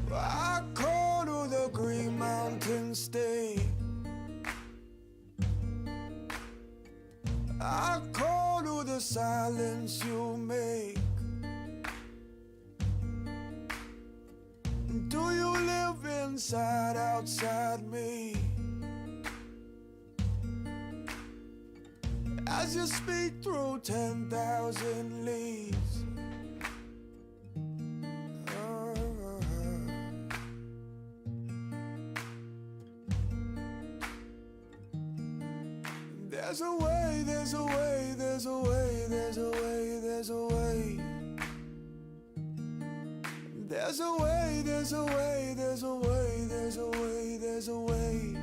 I call to the Green Mountain State. I call to the silence you make. Do you live inside, outside me? As you speak through 10,000 leaves. There's a way, there's a way, there's a way, there's a way, there's a way. There's a way, there's a way, there's a way, there's a way, there's a way.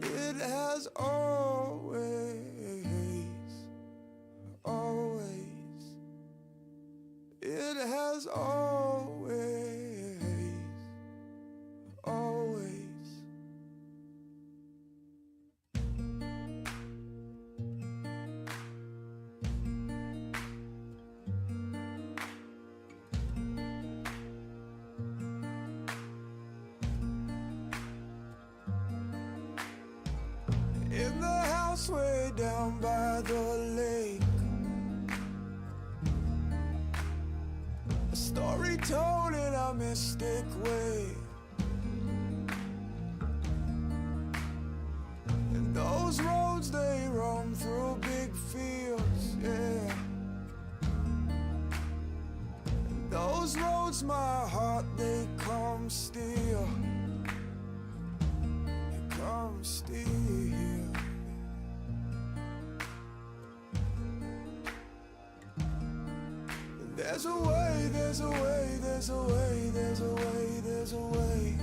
It has always, always. It has always, always. In the house way down by the lake, a story told in a mystic way. And those roads they roam through big fields, yeah. And those roads my heart they come steal. They come steal. There's a way, there's a way, there's a way, there's a way, there's a way.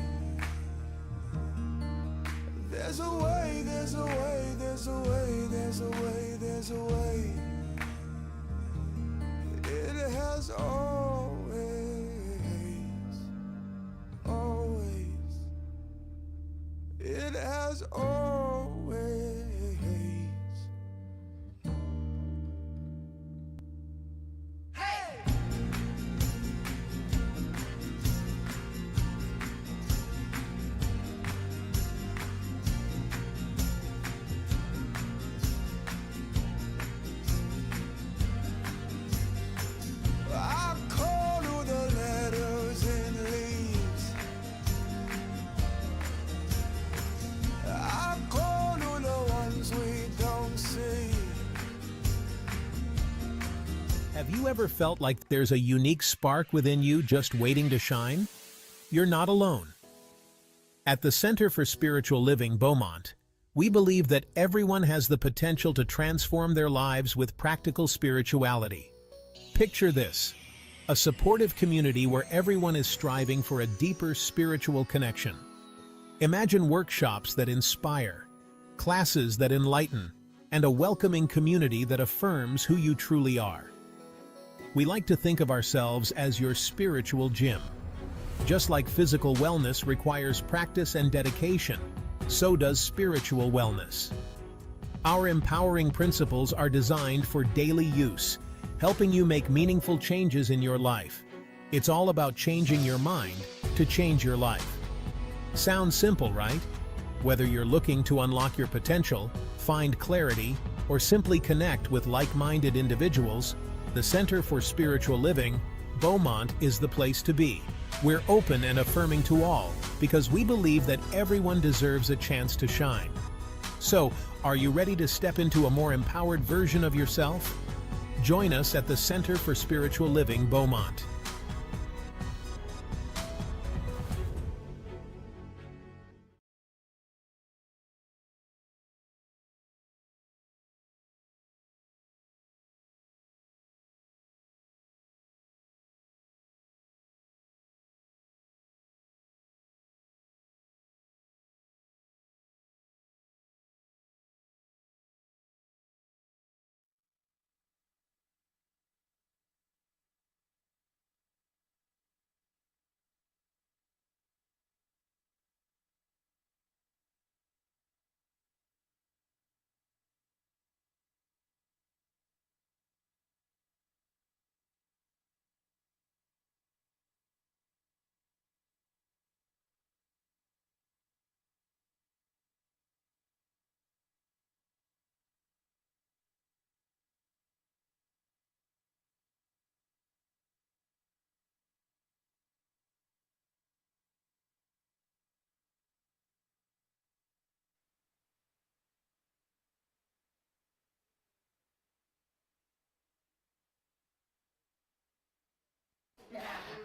There's a way, there's a way, there's a way, there's a way, there's a way. It has always, always. It has always. I call to the letters in leaves. I call to the ones we don't see. Have you ever felt like there's a unique spark within you just waiting to shine? You're not alone. At the Center for Spiritual Living Beaumont, we believe that everyone has the potential to transform their lives with practical spirituality. Picture this: a supportive community where everyone is striving for a deeper spiritual connection. Imagine workshops that inspire, classes that enlighten, and a welcoming community that affirms who you truly are. We like to think of ourselves as your spiritual gym. Just like physical wellness requires practice and dedication, so does spiritual wellness. Our empowering principles are designed for daily use, helping you make meaningful changes in your life. It's all about changing your mind to change your life. Sounds simple, right? Whether you're looking to unlock your potential, find clarity, or simply connect with like-minded individuals, the Center for Spiritual Living Beaumont is the place to be. We're open and affirming to all because we believe that everyone deserves a chance to shine. So, are you ready to step into a more empowered version of yourself? Join us at the Center for Spiritual Living Beaumont.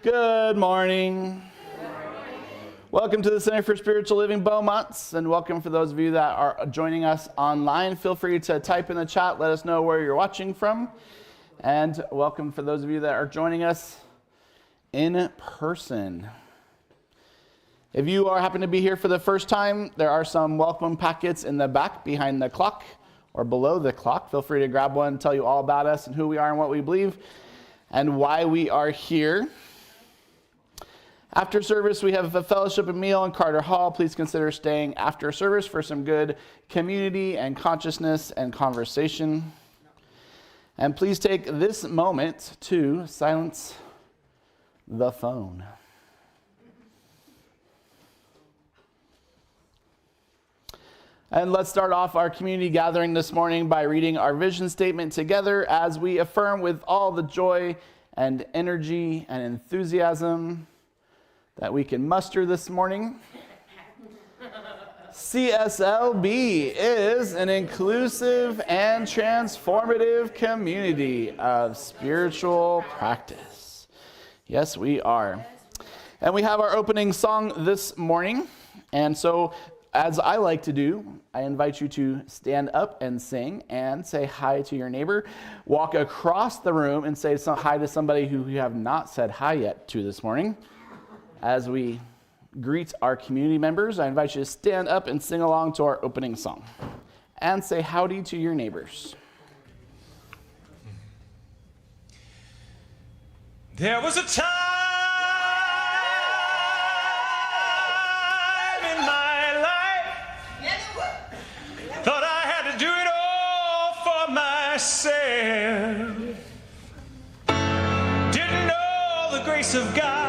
Good morning. Welcome to the Center for Spiritual Living Beaumont, and welcome for those of you that are joining us online. Feel free to type in the chat, let us know where you're watching from, and welcome for those of you that are joining us in person. If you happen to be here for the first time, there are some welcome packets in the back behind the clock or below the clock. Feel free to grab one and tell you all about us and who we are and what we believe and why we are here. After service, we have a fellowship and meal in Carter Hall. Please consider staying after service for some good community and consciousness and conversation. And please take this moment to silence the phone. And let's start off our community gathering this morning by reading our vision statement together as we affirm with all the joy and energy and enthusiasm that we can muster this morning. CSLB is an inclusive and transformative community of spiritual practice. Yes, we are. And we have our opening song this morning. And so, as I like to do, I invite you to stand up and sing and say hi to your neighbor. Walk across the room and say hi to somebody who you have not said hi yet to this morning. As we greet our community members, I invite you to stand up and sing along to our opening song and say howdy to your neighbors. There was a time in my life, thought I had to do it all for myself. Didn't know the grace of God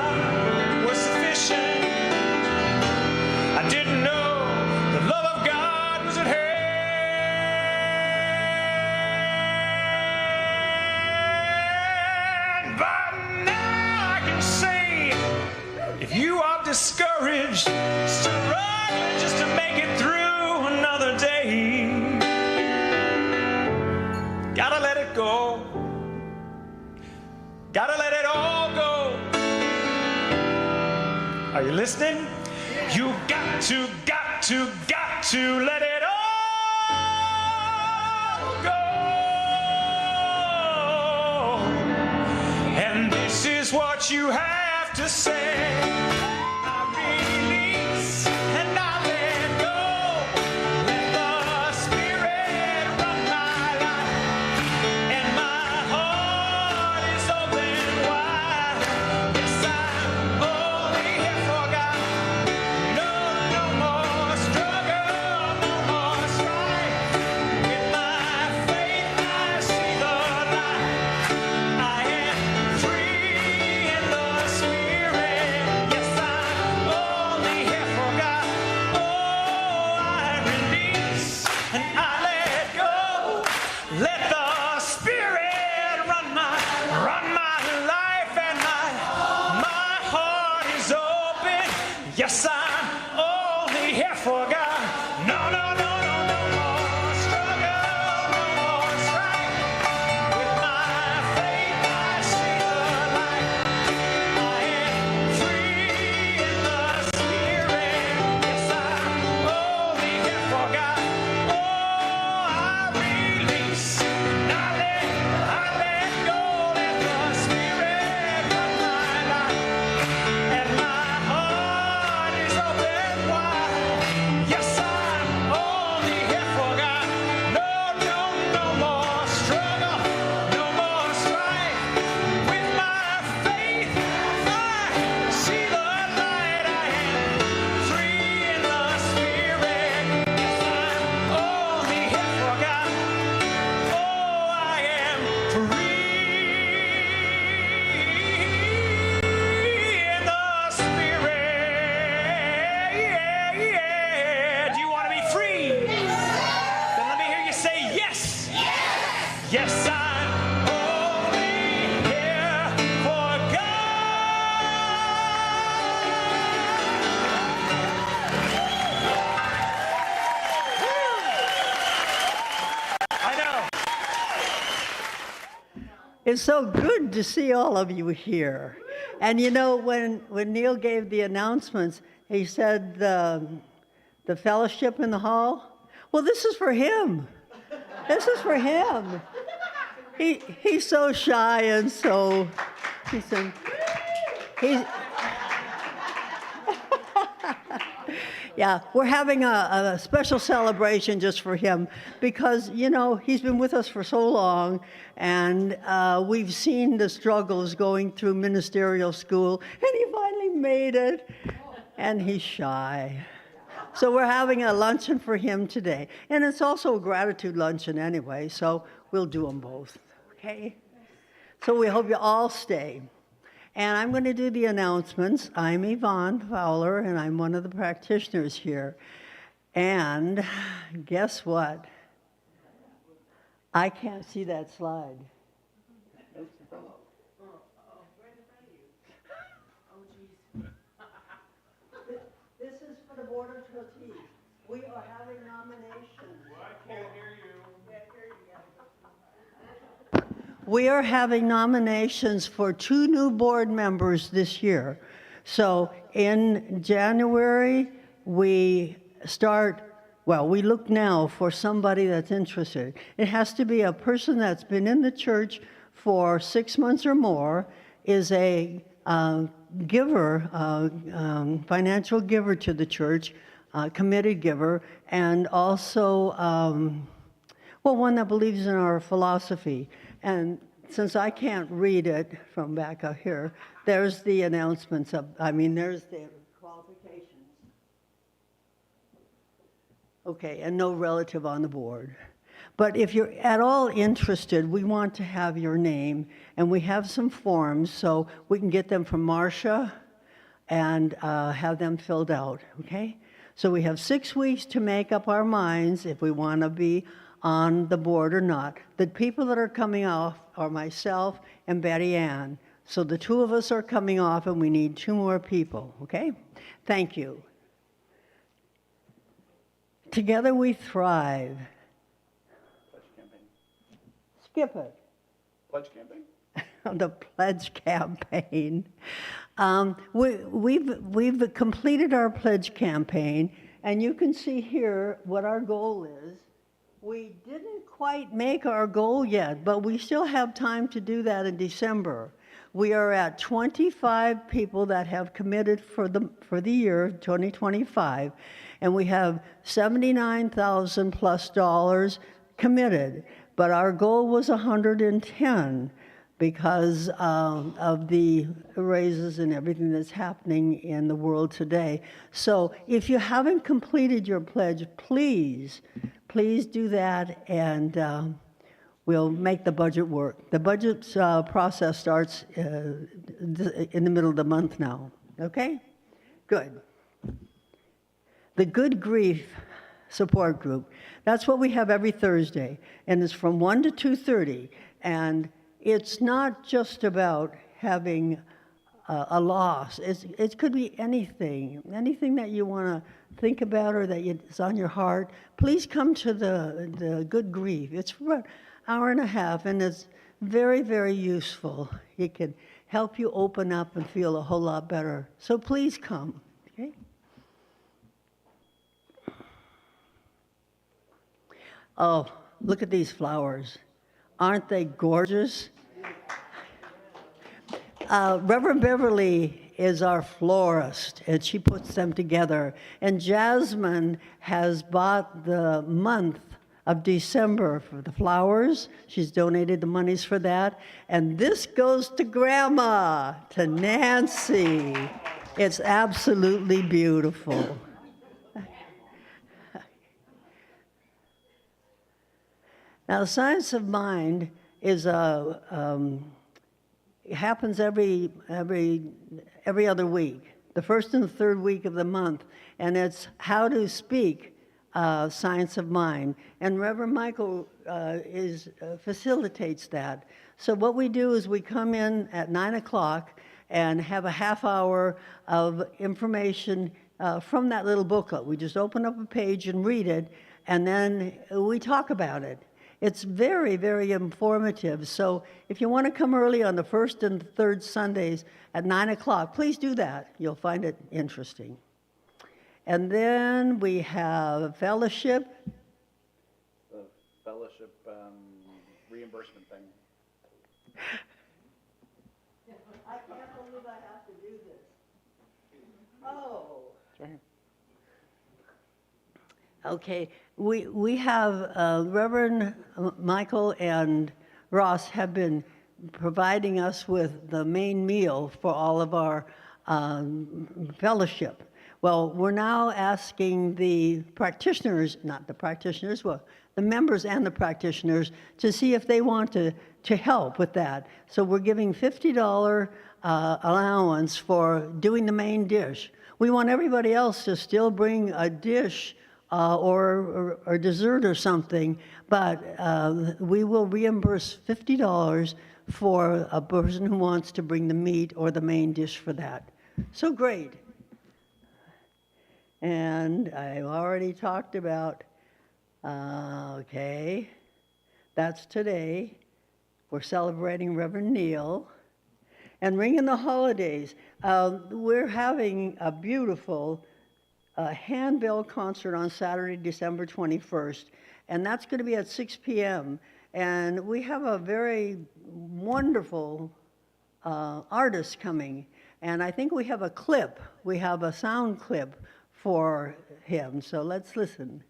was sufficient. I didn't know the love of God was at hand. But now I can say, if you are discouraged, struggling just to make it through another day, gotta let it go. Gotta let it all go. Are you listening? You got to let it all go. And this is what you have to say. I release and I let go. Let the Spirit run my life. And my heart is open wide. Yes, I'm only here for God. No more struggle, no more strife. With my faith I see the light. I am free in the Spirit. Yes, I'm only here for God. Oh, I release and I let go. Let the Spirit run my life, and my heart is open. Yes, I'm only here for God. No more struggle, no more strife. With my faith I see the light. I am free in the Spirit. Yes, I'm only here for God. Oh, I release. I let go. Let the Spirit run my life. And my heart is open wide. Yes, I'm only here for God. No more struggle, no more strife. With my faith, I see the light. I am free in the Spirit. Yes, I'm only here for God. Oh, I am free in the Spirit. Do you want to be free? Then let me hear you say yes. Yes, I'm only here for God. I know. It's so good to see all of you here. And you know, when Neil gave the announcements, he said the fellowship in the hall. Well, this is for him. This is for him. He's so shy and so he's. Yeah, we're having a special celebration just for him because, you know, he's been with us for so long, and we've seen the struggles going through ministerial school, and he finally made it, and he's shy. So we're having a luncheon for him today, and it's also a gratitude luncheon anyway, so we'll do them both, okay? So we hope you all stay. And I'm going to do the announcements. I'm Evonne Fowler, and I'm one of the practitioners here. And guess what? I can't see that slide. This is for the Board of Trustees. We are having nominations. Well, I can't hear you. We are having nominations for 2 new board members this year. So in January, we look now for somebody that's interested. It has to be a person that's been in the church for 6 months or more, is a giver, financial giver to the church, committed giver, and also, one that believes in our philosophy. And since I can't read it from back up here, there's the announcements there's the qualifications. Okay, and no relative on the board. But if you're at all interested, we want to have your name, and we have some forms, so we can get them from Marcia and have them filled out, okay? So we have 6 weeks to make up our minds if we want to be on the board or not. The people that are coming off are myself and Betty Ann. So the 2 of us are coming off, and we need 2 more people, okay? Thank you. Together we thrive. Pledge campaign. Skip it. Pledge campaign. The pledge campaign. We've completed our pledge campaign, and you can see here what our goal is. We didn't quite make our goal yet, but we still have time to do that in December. We are at 25 people that have committed for the year 2025, and we have $79,000 plus committed. But our goal was 110 because of the raises and everything that's happening in the world today. So if you haven't completed your pledge, please do that, and we'll make the budget work. The budget process starts in the middle of the month now, okay? Good. The Good Grief Support Group, that's what we have every Thursday, and it's from 1 to 2:30, and it's not just about having a loss. It could be anything that you want to think about or that is on your heart. Please come to the Good Grief. It's for about an hour and a half, and it's very, very useful. It can help you open up and feel a whole lot better. So please come, okay? Oh, look at these flowers. Aren't they gorgeous? Reverend Beverly is our florist, and she puts them together. And Jasmine has bought the month of December for the flowers. She's donated the monies for that. And this goes to Grandma, to Nancy. It's absolutely beautiful. Now, the Science of Mind is it happens every other week, the first and the third week of the month, and it's how to speak Science of Mind. And Reverend Michael facilitates that. So what we do is we come in at 9 o'clock and have a half hour of information from that little booklet. We just open up a page and read it, and then we talk about it. It's very, very informative. So if you want to come early on the first and third Sundays at 9 o'clock, please do that. You'll find it interesting. And then we have fellowship. The fellowship reimbursement thing. I can't believe I have to do this. Oh. It's right here. Okay, we have Reverend Michael and Ross have been providing us with the main meal for all of our fellowship. Well, we're now asking the practitioners, not the practitioners, well, the members and the practitioners to see if they want to help with that. So we're giving $50 allowance for doing the main dish. We want everybody else to still bring a dish or dessert or something, but we will reimburse $50 for a person who wants to bring the meat or the main dish for that. So great. And I already talked about, okay, that's today. We're celebrating Reverend Neil. And ringing the holidays, we're having a beautiful handbell concert on Saturday, December 21st, and that's going to be at 6 p.m. And we have a very wonderful artist coming, and I think we have a clip. We have a sound clip for him, so let's listen.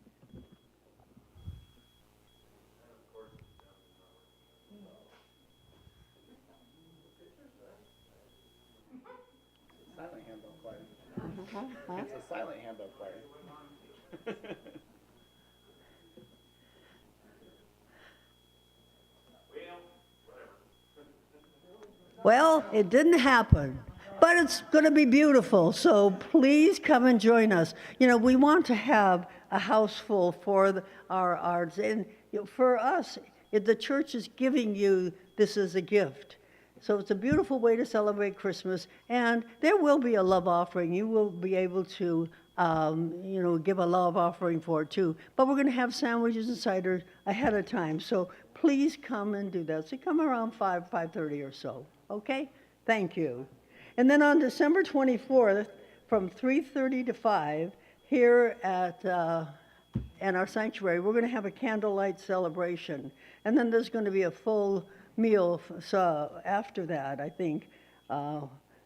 Silent handbell choir. It's a silent handbell choir. Well, it didn't happen, but it's going to be beautiful, so please come and join us. You know, we want to have a house full for our arts, and for us, the church is giving you this as a gift. So it's a beautiful way to celebrate Christmas, and there will be a love offering. You will be able to, give a love offering for it too. But we're going to have sandwiches and cider ahead of time, so please come and do that. So come around 5:30 or so, okay? Thank you. And then on December 24th, from 3:30 to 5, here at in our sanctuary, we're going to have a candlelight celebration, and then there's going to be a full meal after that, I think.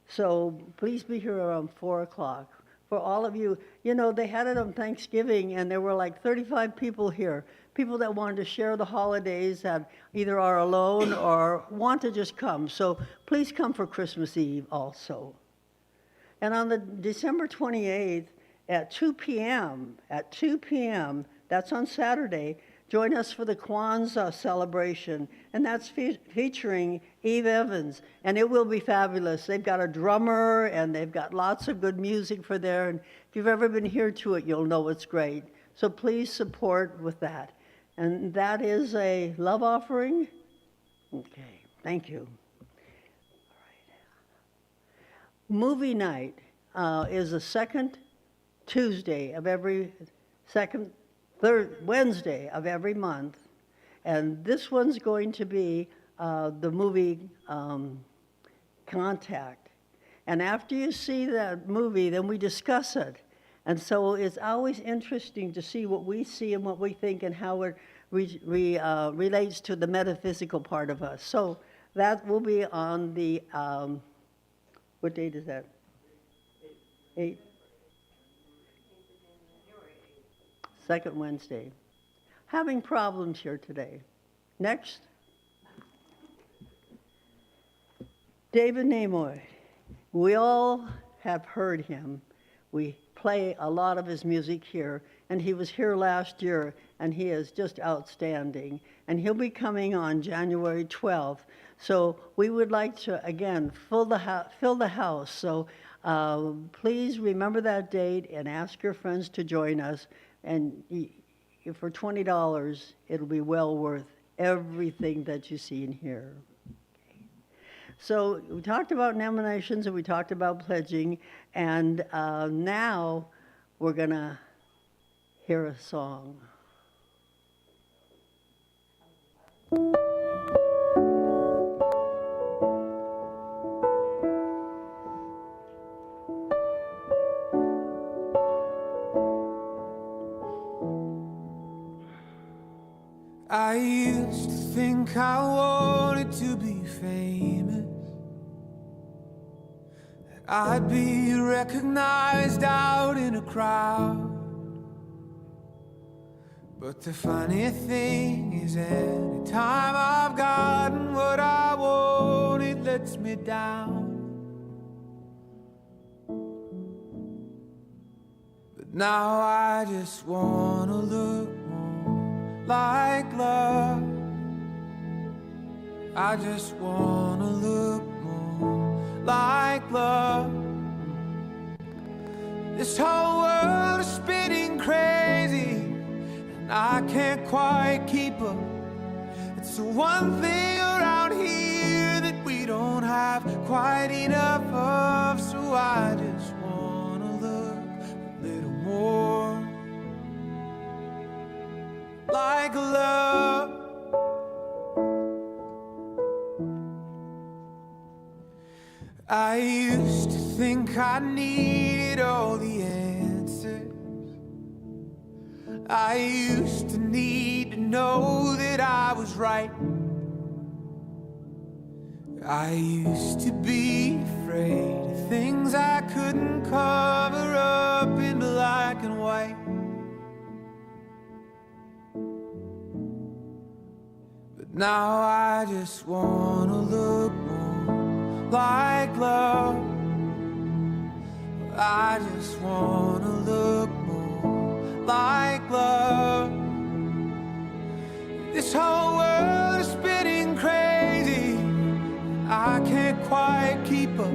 So please be here around 4 o'clock. For all of you, they had it on Thanksgiving, and there were like 35 people here, people that wanted to share the holidays, that either are alone or want to just come. So please come for Christmas Eve also. And on the December 28th at 2 p.m., that's on Saturday, join us for the Kwanzaa celebration, and that's featuring Eve Evans, and it will be fabulous. They've got a drummer, and they've got lots of good music for there, and if you've ever been here to it, you'll know it's great. So please support with that. And that is a love offering. Okay, thank you. All right. Movie night is the second Tuesday of every third Wednesday of every month, and this one's going to be the movie Contact. And after you see that movie, then we discuss it. And so it's always interesting to see what we see and what we think and how it relates to the metaphysical part of us. So that will be on the, what date is that? 8? Second Wednesday. Having problems here today. Next. David Namoy. We all have heard him. We play a lot of his music here, and he was here last year, and he is just outstanding. And he'll be coming on January 12th. So we would like to, again, fill the house. So please remember that date and ask your friends to join us. And for $20, it'll be well worth everything that you see and hear. Okay. So we talked about nominations and we talked about pledging, and now we're going to hear a song. I used to think I wanted to be famous, that I'd be recognized out in a crowd. But the funny thing is, any time I've gotten what I want, it lets me down. But now I just wanna look more like love. I just wanna look more like love. This whole world is spinning crazy, and I can't quite keep up. It's the one thing around here that we don't have quite enough of. So I just wanna look a little more like love. I used to think I needed all the answers. I used to need to know that I was right. I used to be afraid of things I couldn't cover up in black and white. But now I just wanna look more like love. I just wanna look more like love. This whole world is spinning crazy, I can't quite keep up.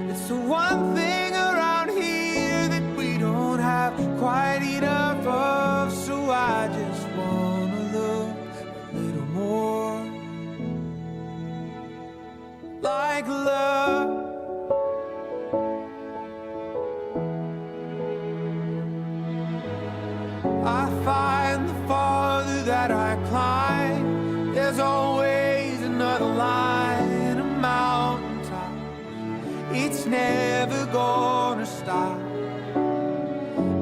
It's the one thing around here that we don't have quite enough of. So I just wanna look a little more like love. I find the farther that I climb, there's always another line, a mountaintop. It's never gonna stop.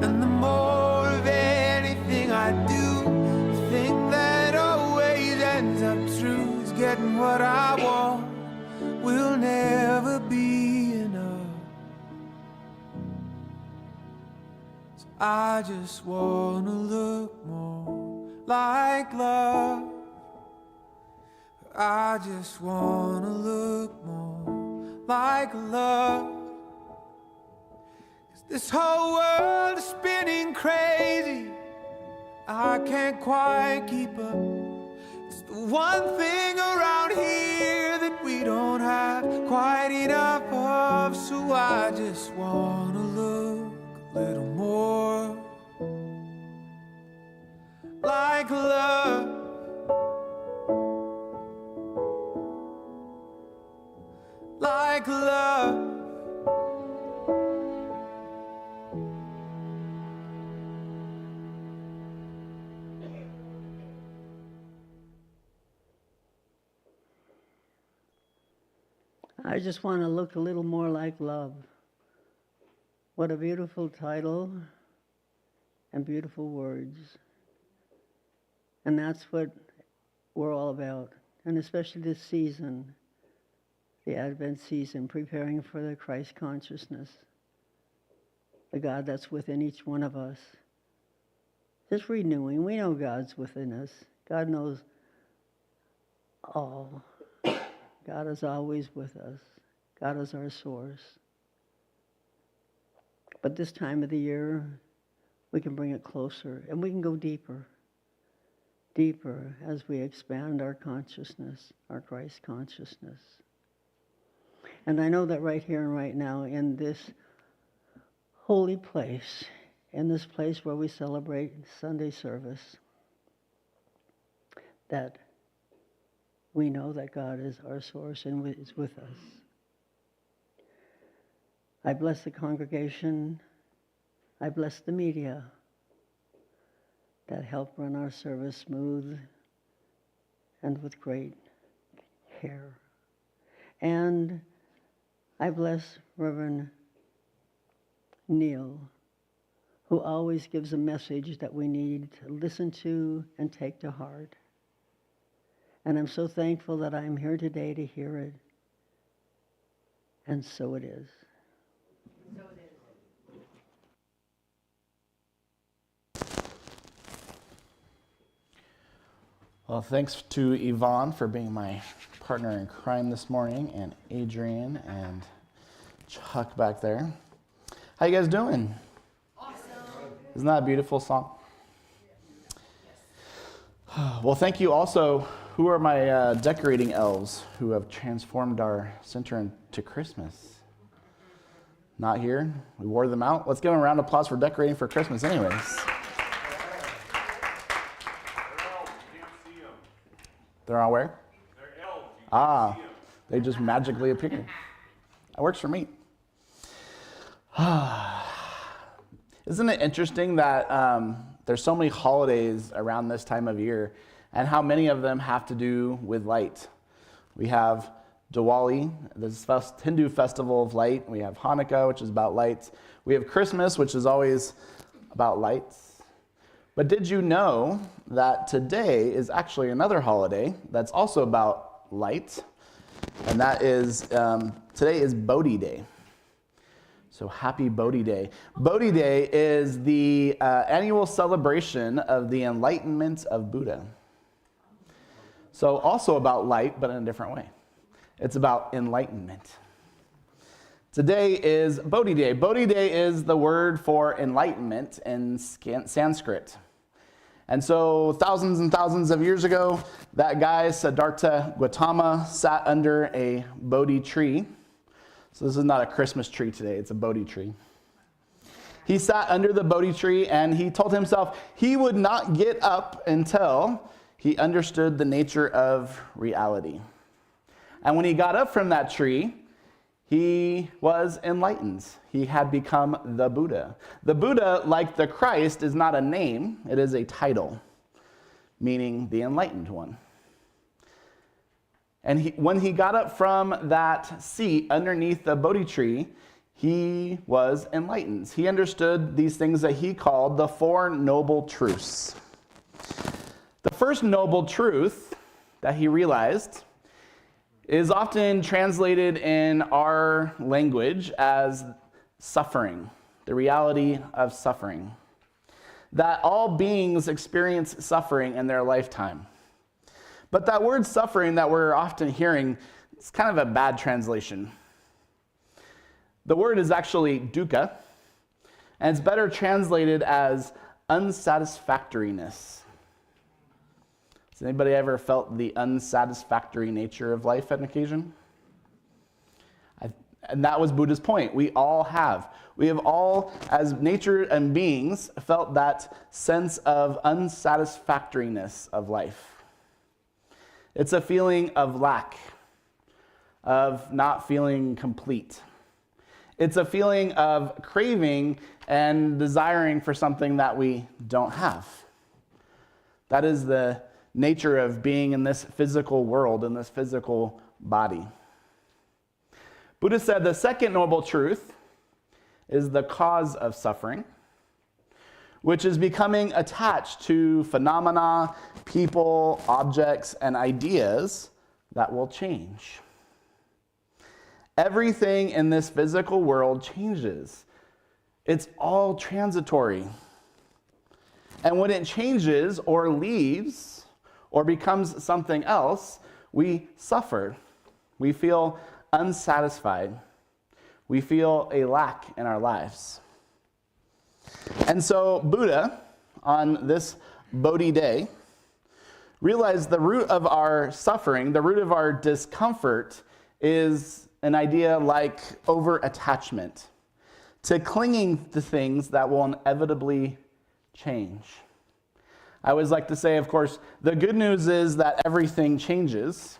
And the more of anything I do, the thing that always ends up true is getting what I want will never be enough. So I just wanna look more like love. I just wanna look more like love. 'Cause this whole world is spinning crazy, I can't quite keep up. It's the one thing around here that we don't have quite enough of. So I just wanna look a little more like love. Like love. I just want to look a little more like love. What a beautiful title and beautiful words. And that's what we're all about. And especially this season, the Advent season, preparing for the Christ consciousness, the God that's within each one of us. Just renewing. We know God's within us. God knows all. God is always with us. God is our source. But this time of the year, we can bring it closer and we can go deeper. Deeper as we expand our consciousness, our Christ consciousness. And I know that right here and right now in this holy place, in this place where we celebrate Sunday service, that we know that God is our source and is with us. I bless the congregation. I bless the media that help run our service smooth and with great care. And I bless Reverend Neil, who always gives a message that we need to listen to and take to heart. And I'm so thankful that I'm here today to hear it. And so it is. So it is. Well, thanks to Evonne for being my partner in crime this morning, and Adrian and Chuck back there. How you guys doing? Awesome. Isn't that a beautiful song? Well, thank you also. Who are my decorating elves who have transformed our center into Christmas? Not here? We wore them out? Let's give them a round of applause for decorating for Christmas anyways. They're on where? They're elves. They just magically appear. That works for me. Isn't it interesting that there's so many holidays around this time of year, and how many of them have to do with light? We have Diwali, this Hindu festival of light. We have Hanukkah, which is about lights. We have Christmas, which is always about lights. But did you know that today is actually another holiday that's also about light? And that is, today is Bodhi Day. So happy Bodhi Day. Bodhi Day is the annual celebration of the enlightenment of Buddha. So also about light, but in a different way. It's about enlightenment. Today is Bodhi Day. Bodhi Day is the word for enlightenment in Sanskrit. And so thousands and thousands of years ago, that guy, Siddhartha Gautama, sat under a Bodhi tree. So this is not a Christmas tree today, it's a Bodhi tree. He sat under the Bodhi tree and he told himself he would not get up until he understood the nature of reality. And when he got up from that tree, he was enlightened. He had become the Buddha. The Buddha, like the Christ, is not a name, it is a title, meaning the enlightened one. And when he got up from that seat underneath the Bodhi tree, he was enlightened. He understood these things that he called the Four Noble Truths. The first noble truth that he realized is often translated in our language as suffering, the reality of suffering. That all beings experience suffering in their lifetime. But that word suffering that we're often hearing is kind of a bad translation. The word is actually dukkha, and it's better translated as unsatisfactoriness. Has anybody ever felt the unsatisfactory nature of life at an occasion? And that was Buddha's point. We all have. We have all, as nature and beings, felt that sense of unsatisfactoriness of life. It's a feeling of lack, of not feeling complete. It's a feeling of craving and desiring for something that we don't have. That is the nature of being in this physical world, in this physical body. Buddha said the second noble truth is the cause of suffering, which is becoming attached to phenomena, people, objects, and ideas that will change. Everything in this physical world changes. It's all transitory. And when it changes or leaves or becomes something else, we suffer. We feel unsatisfied. We feel a lack in our lives. And so Buddha, on this Bodhi Day, realized the root of our suffering, the root of our discomfort, is an idea like over-attachment, to clinging to things that will inevitably change. I always like to say, of course, the good news is that everything changes.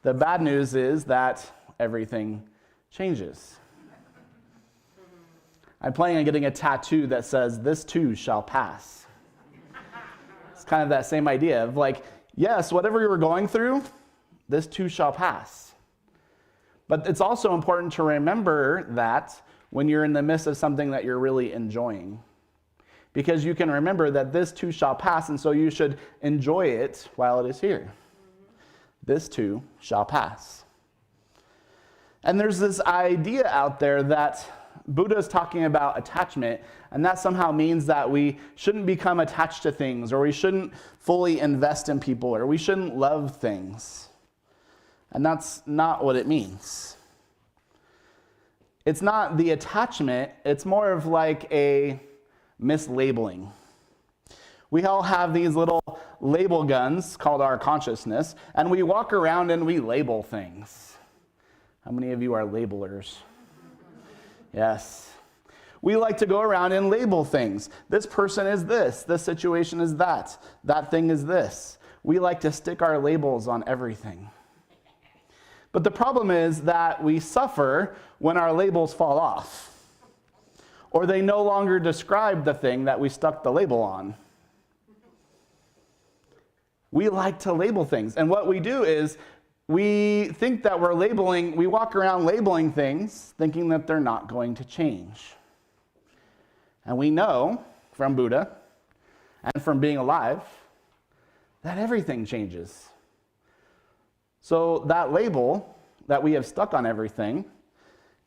The bad news is that everything changes. I'm planning on getting a tattoo that says, "This too shall pass." It's kind of that same idea of like, yes, whatever you were going through, this too shall pass. But it's also important to remember that when you're in the midst of something that you're really enjoying. Because you can remember that this too shall pass, and so you should enjoy it while it is here. This too shall pass. And there's this idea out there that Buddha is talking about attachment, and that somehow means that we shouldn't become attached to things, or we shouldn't fully invest in people, or we shouldn't love things. And that's not what it means. It's not the attachment, it's more of like a mislabeling. We all have these little label guns called our consciousness, and we walk around and we label things. How many of you are labelers? Yes. We like to go around and label things. This person is this situation is that thing is this. We like to stick our labels on everything. But the problem is that we suffer when our labels fall off, or they no longer describe the thing that we stuck the label on. We like to label things, and what we do is we think that we walk around labeling things thinking that they're not going to change. And we know from Buddha and from being alive that everything changes. So that label that we have stuck on everything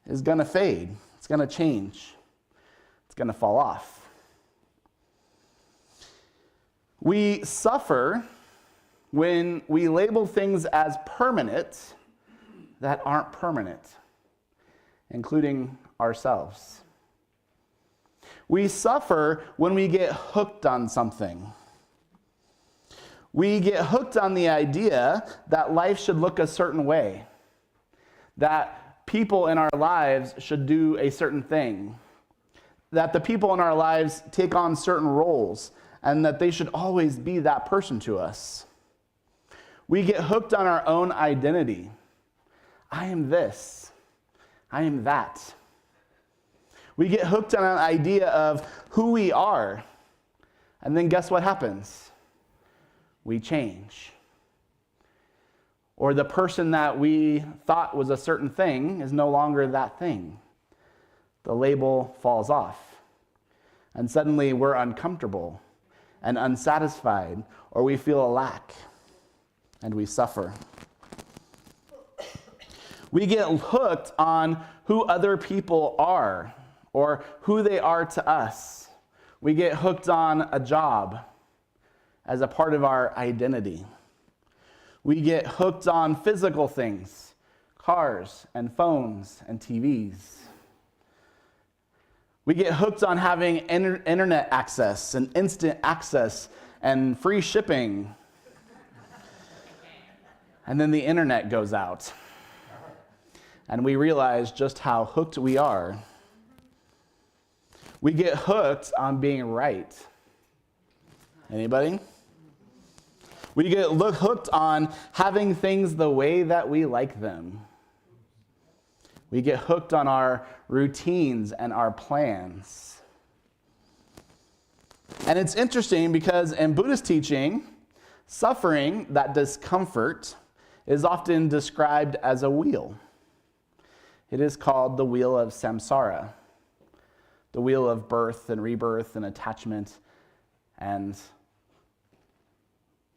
is going to fade. It's going to change. It's going to fall off. We suffer when we label things as permanent that aren't permanent, including ourselves. We suffer when we get hooked on something. We get hooked on the idea that life should look a certain way, that people in our lives should do a certain thing, that the people in our lives take on certain roles, and that they should always be that person to us. We get hooked on our own identity. I am this. I am that. We get hooked on an idea of who we are. And then guess what happens? We change. Or the person that we thought was a certain thing is no longer that thing. The label falls off. And suddenly we're uncomfortable and unsatisfied, or we feel a lack. And we suffer. We get hooked on who other people are or who they are to us. We get hooked on a job as a part of our identity. We get hooked on physical things, cars and phones and TVs. We get hooked on having internet access and instant access and free shipping. And then the internet goes out. And we realize just how hooked we are. We get hooked on being right. Anybody? We get hooked on having things the way that we like them. We get hooked on our routines and our plans. And it's interesting because in Buddhist teaching, suffering, that discomfort, is often described as a wheel. It is called the wheel of samsara, the wheel of birth and rebirth and attachment, and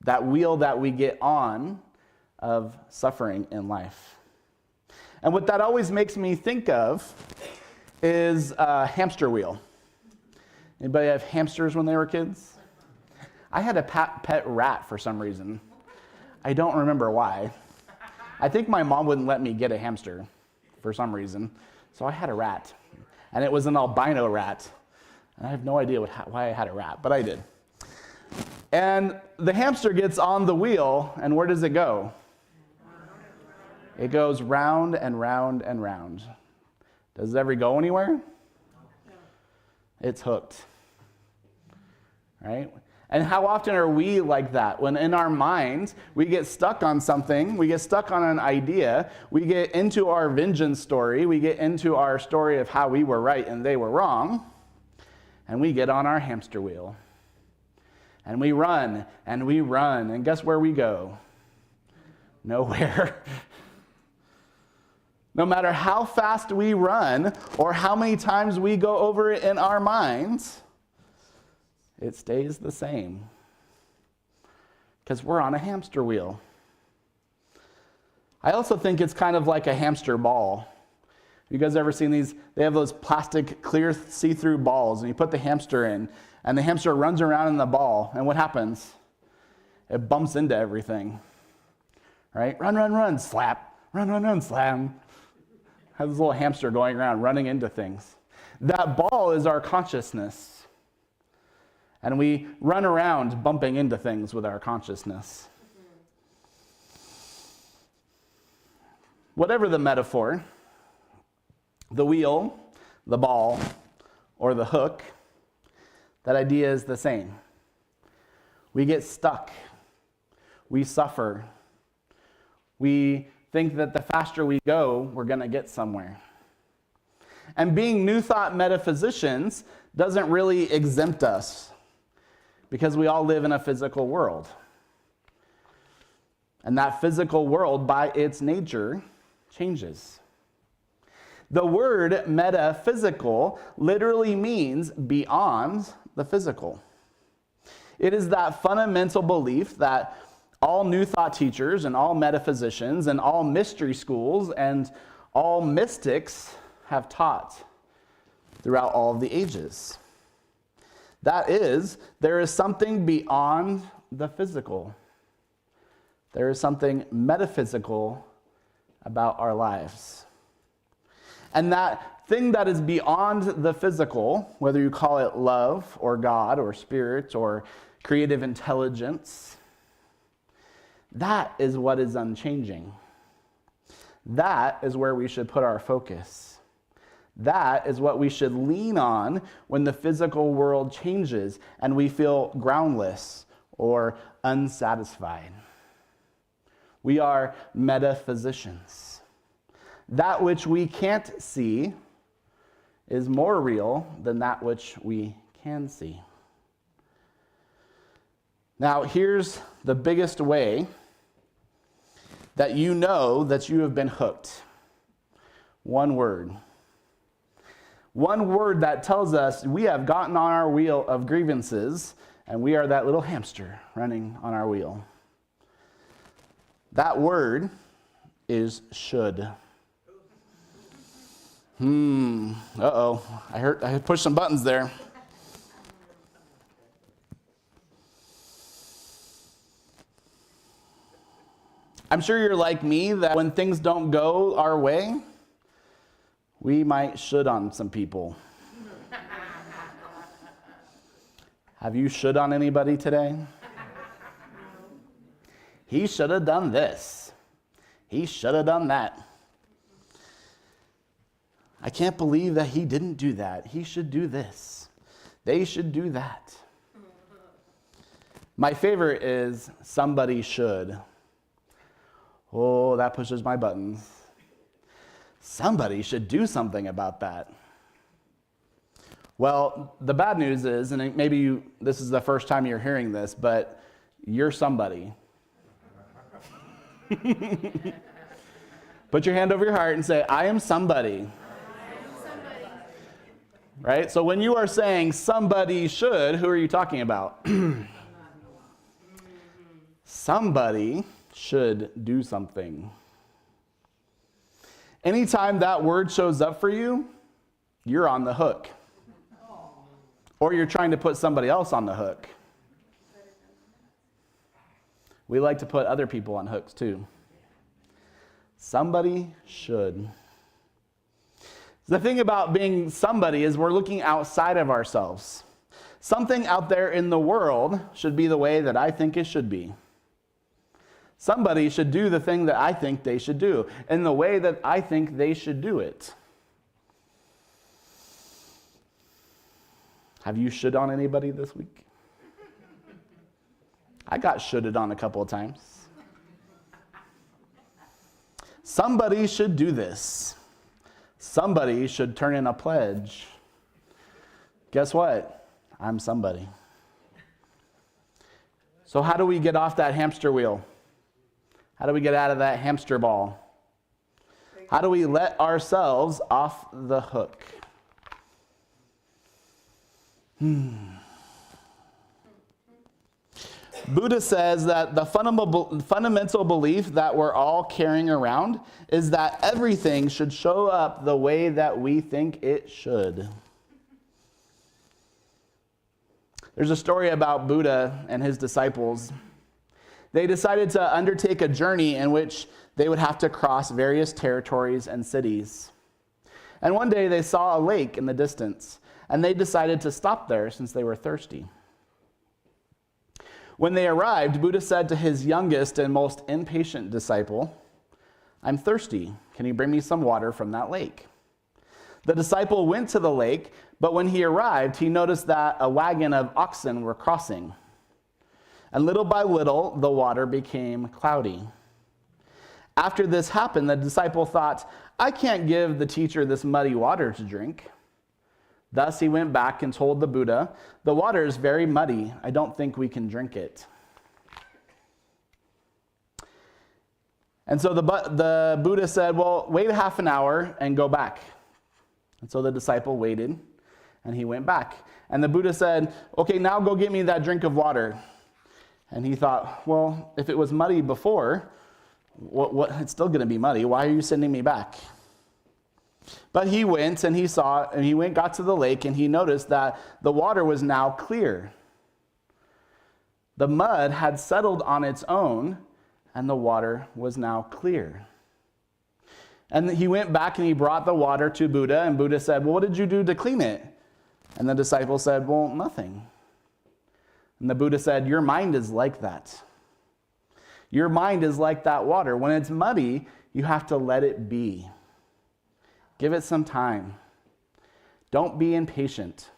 that wheel that we get on of suffering in life. And what that always makes me think of is a hamster wheel. Anybody have hamsters when they were kids? I had a pet rat for some reason. I don't remember why. I think my mom wouldn't let me get a hamster for some reason. So I had a rat. And it was an albino rat. And I have no idea why I had a rat, but I did. And the hamster gets on the wheel, and where does it go? It goes round and round and round. Does it ever go anywhere? It's hooked. Right? And how often are we like that? When in our mind, we get stuck on something, we get stuck on an idea, we get into our vengeance story, we get into our story of how we were right and they were wrong, and we get on our hamster wheel. And we run, and we run, and guess where we go? Nowhere. No matter how fast we run or how many times we go over it in our minds, it stays the same. Because we're on a hamster wheel. I also think it's kind of like a hamster ball. You guys ever seen these? They have those plastic, clear, see-through balls, and you put the hamster in, and the hamster runs around in the ball, and what happens? It bumps into everything. Right? Run, run, run, slap. Run, run, run, slam. Has this little hamster going around running into things. That ball is our consciousness. And we run around bumping into things with our consciousness. Whatever the metaphor, the wheel, the ball, or the hook, that idea is the same. We get stuck. We suffer. We think that the faster we go, we're going to get somewhere. And being New Thought metaphysicians doesn't really exempt us because we all live in a physical world. And that physical world, by its nature, changes. The word metaphysical literally means beyond the physical. It is that fundamental belief that all New Thought teachers and all metaphysicians and all mystery schools and all mystics have taught throughout all of the ages. That is, there is something beyond the physical. There is something metaphysical about our lives. And that thing that is beyond the physical, whether you call it love or God or spirit or creative intelligence, that is what is unchanging. That is where we should put our focus. That is what we should lean on when the physical world changes and we feel groundless or unsatisfied. We are metaphysicians. That which we can't see is more real than that which we can see. Now, here's the biggest way that you know that you have been hooked. One word. One word that tells us we have gotten on our wheel of grievances and we are that little hamster running on our wheel. That word is should. Uh-oh. I pushed some buttons there. I'm sure you're like me that when things don't go our way, we might should on some people. Have you should on anybody today? He should have done this. He should have done that. I can't believe that he didn't do that. He should do this. They should do that. My favorite is somebody should. Oh, that pushes my buttons. Somebody should do something about that. Well, the bad news is, and maybe this is the first time you're hearing this, but you're somebody. Put your hand over your heart and say, I am somebody. Right? So when you are saying somebody should, who are you talking about? Somebody should do something. Anytime that word shows up for you, you're on the hook. Or you're trying to put somebody else on the hook. We like to put other people on hooks too. Somebody should. The thing about being somebody is we're looking outside of ourselves. Something out there in the world should be the way that I think it should be. Somebody should do the thing that I think they should do, in the way that I think they should do it. Have you should on anybody this week? I got shoulded on a couple of times. Somebody should do this. Somebody should turn in a pledge. Guess what? I'm somebody. So how do we get off that hamster wheel? How do we get out of that hamster ball? How do we let ourselves off the hook? Buddha says that the fundamental belief that we're all carrying around is that everything should show up the way that we think it should. There's a story about Buddha and his disciples. They decided to undertake a journey in which they would have to cross various territories and cities. And one day they saw a lake in the distance, and they decided to stop there since they were thirsty. When they arrived, Buddha said to his youngest and most impatient disciple, "I'm thirsty. Can you bring me some water from that lake?" The disciple went to the lake, but when he arrived, he noticed that a wagon of oxen were crossing. And little by little, the water became cloudy. After this happened, the disciple thought, "I can't give the teacher this muddy water to drink." Thus he went back and told the Buddha, "The water is very muddy. I don't think we can drink it." And so the Buddha said, "Well, wait a half an hour and go back." And so the disciple waited, and he went back. And the Buddha said, "Okay, now go get me that drink of water." And he thought, well, if it was muddy before, it's still going to be muddy. Why are you sending me back? But he went and got to the lake, and he noticed that the water was now clear. The mud had settled on its own, and the water was now clear. And he went back and he brought the water to Buddha, and Buddha said, "Well, what did you do to clean it?" And the disciple said, "Well, nothing." And the Buddha said, "Your mind is like that. Your mind is like that water. When it's muddy, you have to let it be. Give it some time. Don't be impatient.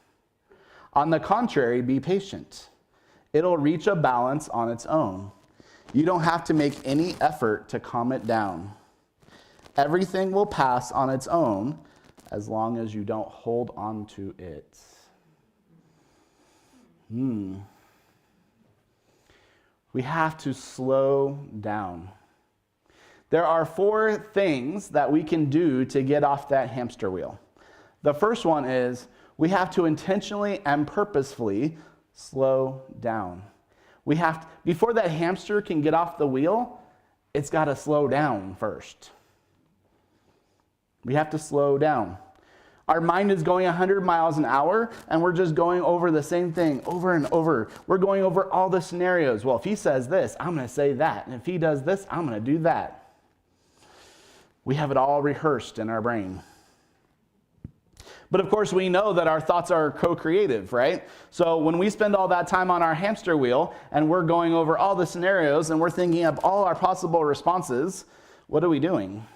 On the contrary, be patient. It'll reach a balance on its own. You don't have to make any effort to calm it down. Everything will pass on its own as long as you don't hold on to it." We have to slow down. There are 4 things that we can do to get off that hamster wheel. The first one is we have to intentionally and purposefully slow down. Before that hamster can get off the wheel, it's got to slow down first. We have to slow down. Our mind is going 100 miles an hour, and we're just going over the same thing over and over. We're going over all the scenarios. Well, if he says this, I'm going to say that. And if he does this, I'm going to do that. We have it all rehearsed in our brain. But of course, we know that our thoughts are co-creative, right? So when we spend all that time on our hamster wheel, and we're going over all the scenarios, and we're thinking of all our possible responses, what are we doing?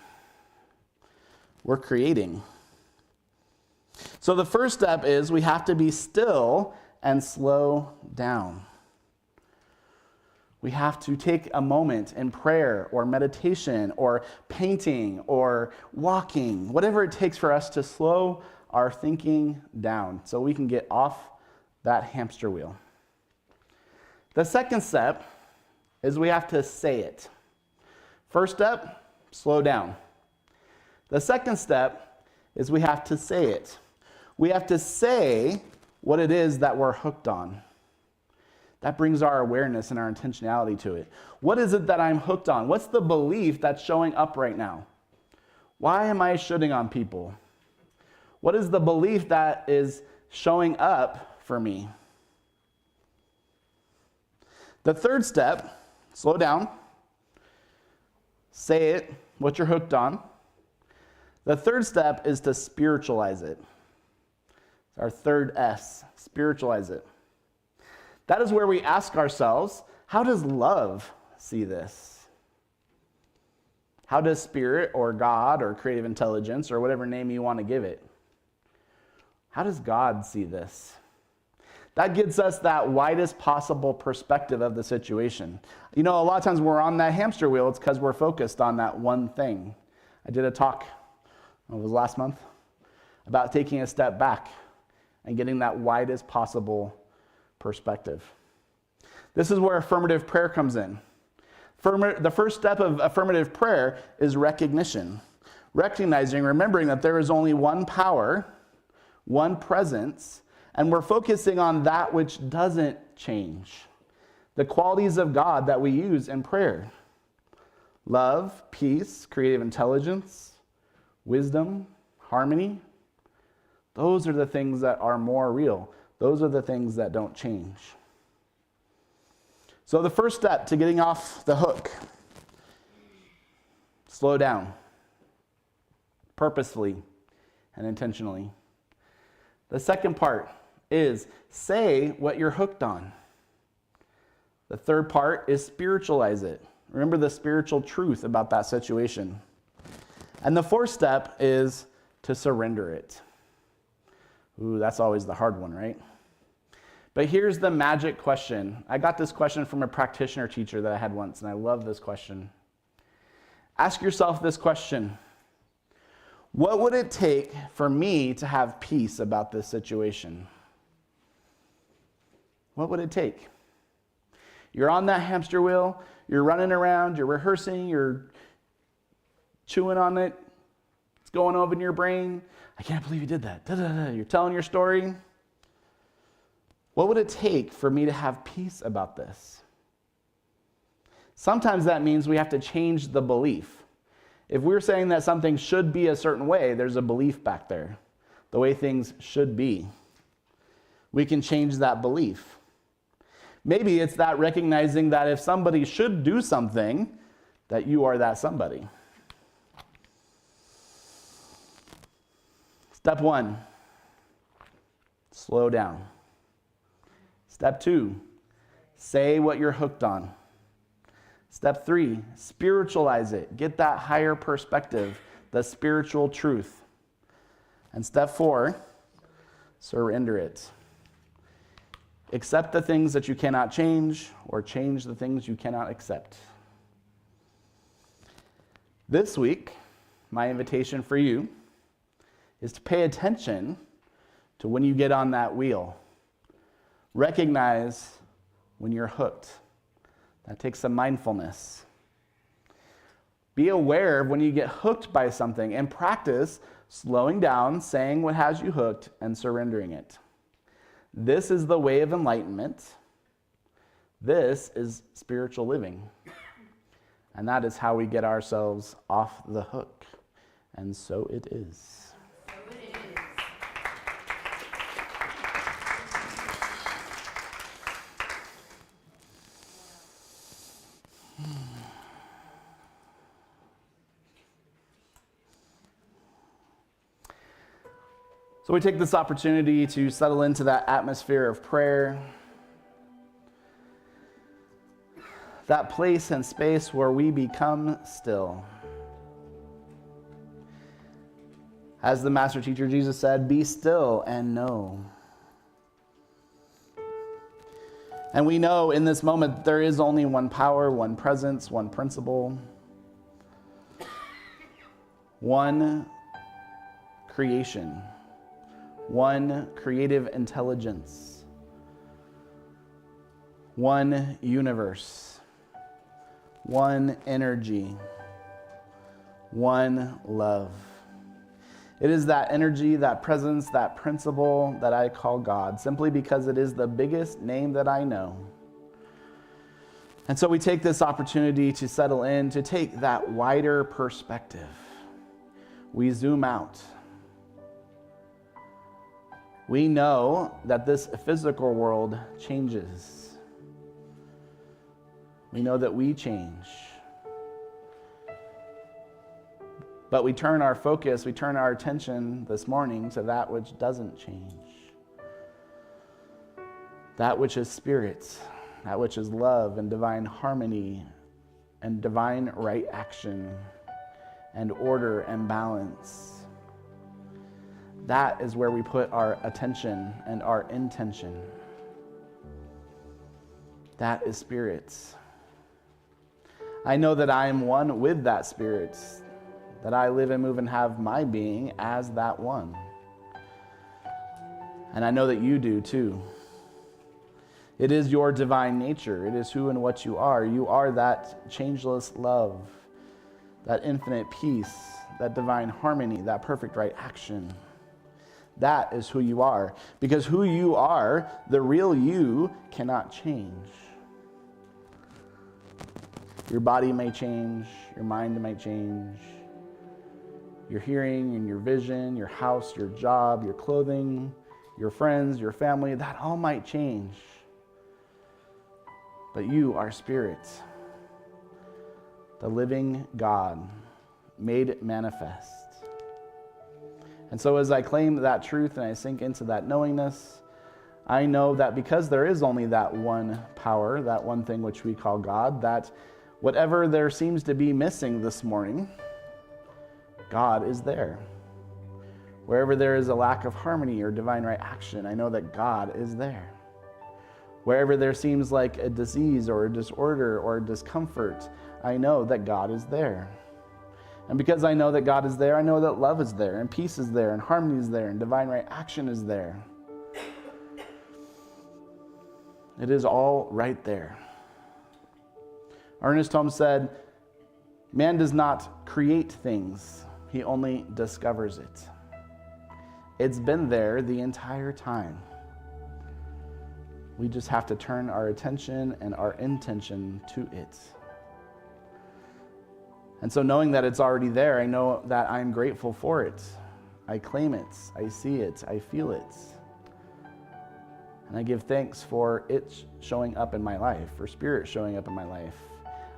We're creating. So the first step is we have to be still and slow down. We have to take a moment in prayer or meditation or painting or walking, whatever it takes for us to slow our thinking down so we can get off that hamster wheel. The second step is we have to say it. First step, slow down. The second step is we have to say it. We have to say what it is that we're hooked on. That brings our awareness and our intentionality to it. What is it that I'm hooked on? What's the belief that's showing up right now? Why am I shooting on people? What is the belief that is showing up for me? The third step, slow down. Say it, what you're hooked on. The third step is to spiritualize it. It's our third S, spiritualize it. That is where we ask ourselves, how does love see this? How does spirit or God or creative intelligence or whatever name you want to give it, how does God see this? That gives us that widest possible perspective of the situation. You know, a lot of times when we're on that hamster wheel, it's because we're focused on that one thing. I did a talk, it was last month, about taking a step back and getting that widest possible perspective. This is where affirmative prayer comes in. The first step of affirmative prayer is recognition. Recognizing, remembering that there is only one power, one presence, and we're focusing on that which doesn't change. The qualities of God that we use in prayer. Love, peace, creative intelligence, wisdom, harmony. Those are the things that are more real. Those are the things that don't change. So the first step to getting off the hook, slow down, purposefully and intentionally. The second part is say what you're hooked on. The third part is spiritualize it. Remember the spiritual truth about that situation. And the fourth step is to surrender it. Ooh, that's always the hard one, right? But here's the magic question. I got this question from a practitioner teacher that I had once, and I love this question. Ask yourself this question. What would it take for me to have peace about this situation? What would it take? You're on that hamster wheel, you're running around, you're rehearsing, you're chewing on it, it's going over in your brain. I can't believe you did that. Da-da-da. You're telling your story. What would it take for me to have peace about this? Sometimes that means we have to change the belief. If we're saying that something should be a certain way, there's a belief back there, the way things should be. We can change that belief. Maybe it's that recognizing that if somebody should do something, that you are that somebody. Step 1, slow down. Step 2, say what you're hooked on. Step 3, spiritualize it. Get that higher perspective, the spiritual truth. And step 4, surrender it. Accept the things that you cannot change, or change the things you cannot accept. This week, my invitation for you is to pay attention to when you get on that wheel. Recognize when you're hooked. That takes some mindfulness. Be aware of when you get hooked by something and practice slowing down, saying what has you hooked, and surrendering it. This is the way of enlightenment. This is spiritual living. And that is how we get ourselves off the hook. And so it is. So we take this opportunity to settle into that atmosphere of prayer, that place and space where we become still. As the Master Teacher Jesus said, be still and know. And we know in this moment there is only one power, one presence, one principle, one creation. One creative intelligence, one universe, one energy, one love. It is that energy, that presence, that principle that I call God, simply because it is the biggest name that I know. And so we take this opportunity to settle in, to take that wider perspective. We zoom out. We know that this physical world changes. We know that we change. But we turn our focus, we turn our attention this morning to that which doesn't change. That which is spirit, that which is love and divine harmony and divine right action and order and balance. That is where we put our attention and our intention. That is spirit. I know that I am one with that spirit, that I live and move and have my being as that one. And I know that you do too. It is your divine nature. It is who and what you are. You are that changeless love, that infinite peace, that divine harmony, that perfect right action. That is who you are. Because who you are, the real you, cannot change. Your body may change, your mind may change, your hearing and your vision, your house, your job, your clothing, your friends, your family, that all might change. But you are spirit, the living God, made manifest. And so as I claim that truth and I sink into that knowingness, I know that because there is only that one power, that one thing which we call God, that whatever there seems to be missing this morning, God is there. Wherever there is a lack of harmony or divine right action, I know that God is there. Wherever there seems like a disease or a disorder or a discomfort, I know that God is there. And because I know that God is there, I know that love is there, and peace is there, and harmony is there, and divine right action is there. It is all right there. Ernest Holmes said, "Man does not create things, he only discovers it." It's been there the entire time. We just have to turn our attention and our intention to it. And so knowing that it's already there, I know that I'm grateful for it. I claim it, I see it, I feel it. And I give thanks for it showing up in my life, for Spirit showing up in my life.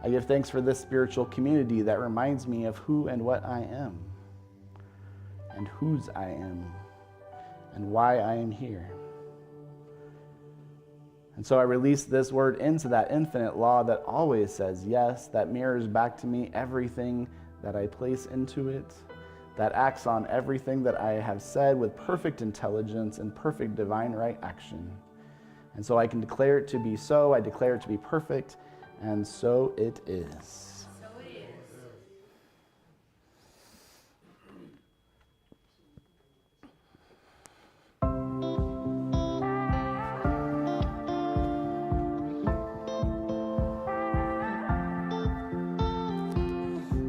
I give thanks for this spiritual community that reminds me of who and what I am, and whose I am, and why I am here. And so I release this word into that infinite law that always says yes, that mirrors back to me everything that I place into it, that acts on everything that I have said with perfect intelligence and perfect divine right action. And so I can declare it to be so, I declare it to be perfect, and so it is.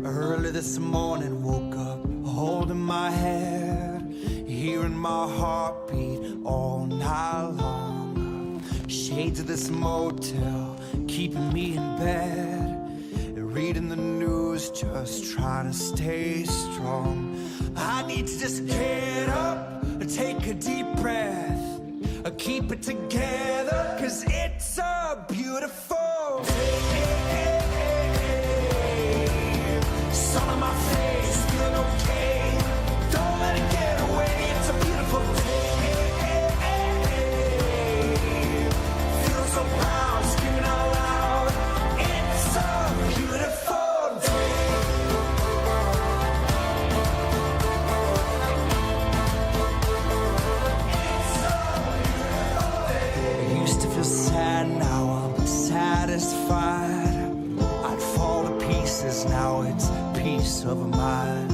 Early this morning, woke up holding my head, hearing my heartbeat all night long. Shades of this motel keeping me in bed, reading the news, just trying to stay strong. I need to just get up, take a deep breath, keep it together, 'cause it's a beautiful day. Sun on my face, feeling okay. Don't let it get away. It's a beautiful day. Feeling so proud, screaming out loud. It's a beautiful day. It's a beautiful day. I used to feel sad, now I'm satisfied. I'd fall to pieces, now it's peace of mind.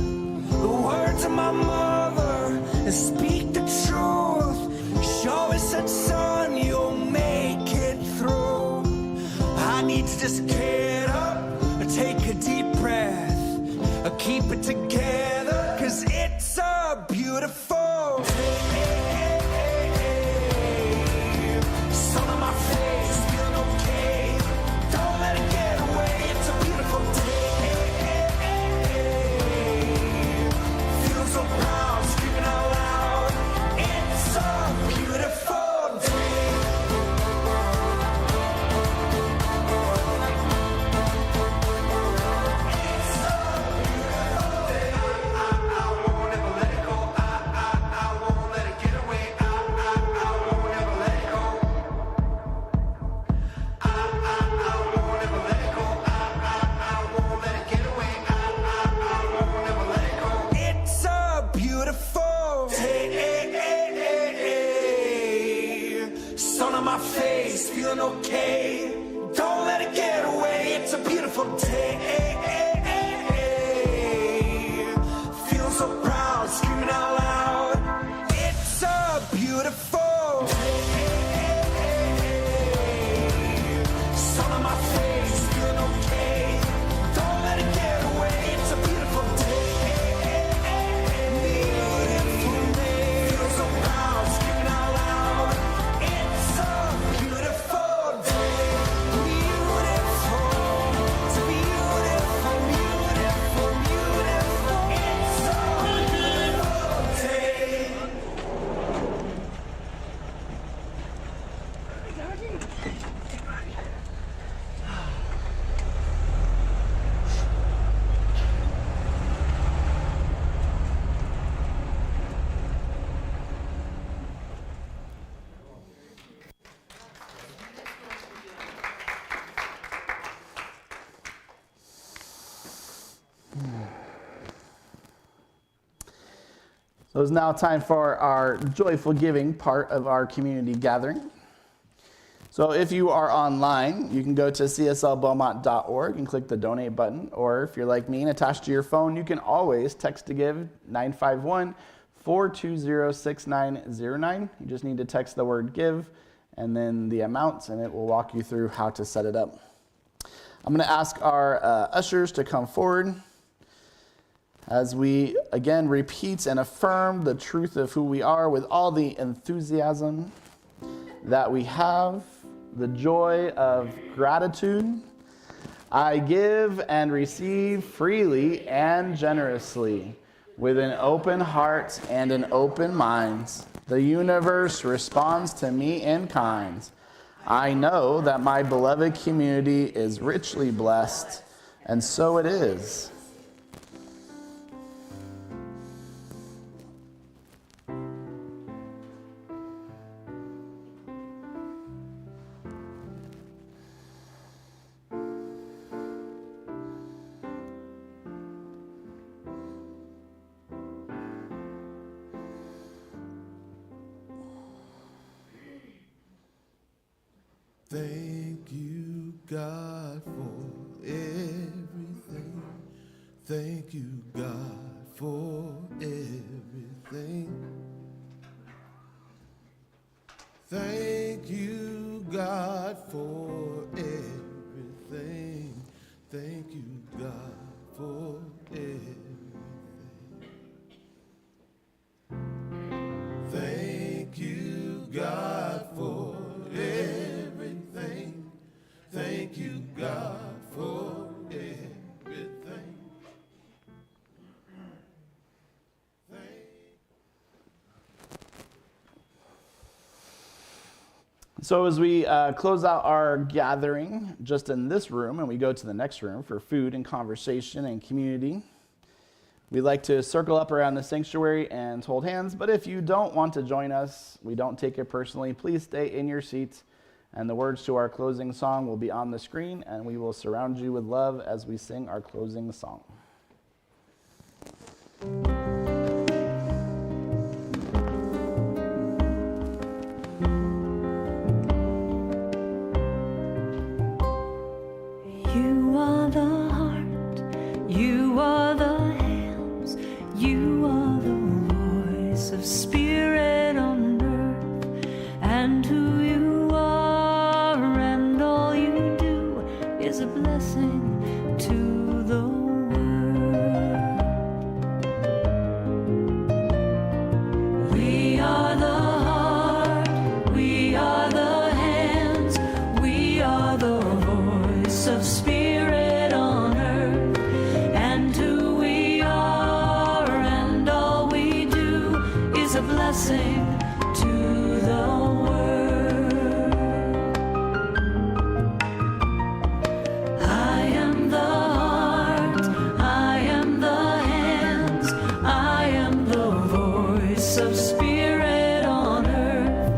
The words of my mother speak the truth. She always said, son, you'll make it through. I need to just get up, take a deep breath, keep it together, 'cause it's a beautiful day. Sun on my face, feeling okay. Don't let it get away, it's a beautiful day. So proud, screaming out loud. It's a beautiful day. It's a beautiful day. So it's now time for our joyful giving part of our community gathering. So if you are online, you can go to cslbeaumont.org and click the donate button. Or if you're like me and attached to your phone, you can always text to give 951-420-6909. You just need to text the word give and then the amount, and it will walk you through how to set it up. I'm going to ask our ushers to come forward as we again repeat and affirm the truth of who we are with all the enthusiasm that we have, the joy of gratitude. I give and receive freely and generously with an open heart and an open mind. The universe responds to me in kind. I know that my beloved community is richly blessed, and so it is. Thank you, God, for everything. Thank you, God, for everything. Thank you, God, for everything. Thank you, God, for everything. Thank you, God, for everything. Thank you, God, for everything. So as we close out our gathering just in this room and we go to the next room for food and conversation and community, we like to circle up around the sanctuary and hold hands. But if you don't want to join us, we don't take it personally. Please stay in your seats, and the words to our closing song will be on the screen, and we will surround you with love as we sing our closing song. You are the heart, you are the hands, you are the voice of spirit on earth, and who you are and all you do is a blessing to the world. We are the heart, we are the hands, we are the voice of spirit on earth, and who we are and all we do is a blessing to the world. I am the heart, I am the hands, I am the voice of spirit on earth,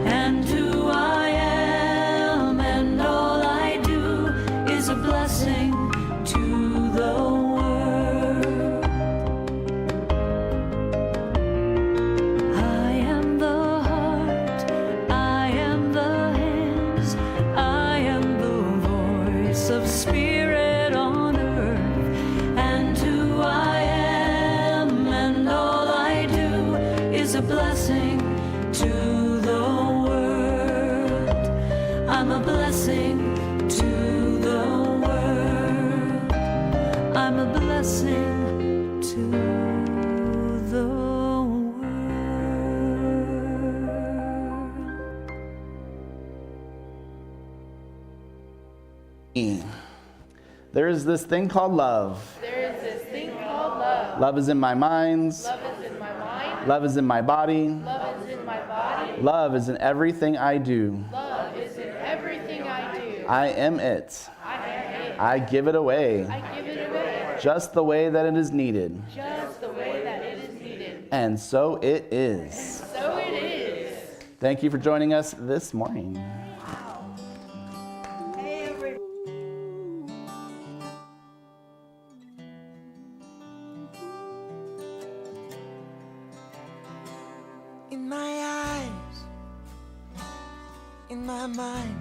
and who I am and all I do is a blessing to the world. I am the heart, I am the hands, I am the voice of spirit on earth, and who I am and all I do is a blessing to the world. I'm a blessing to the world. I'm a blessing to the world. There is this thing called love. There is this thing called love. Love is in my mind. Love is in my mind. Love is in my body. Love is in my body. Love is in everything I do. Love is in everything I do. I am it. I am it. I give it away. I give it away. Just the way that it is needed. Just the way that it is needed. And so it is. So it is. Thank you for joining us this morning. Hey, everybody. mind.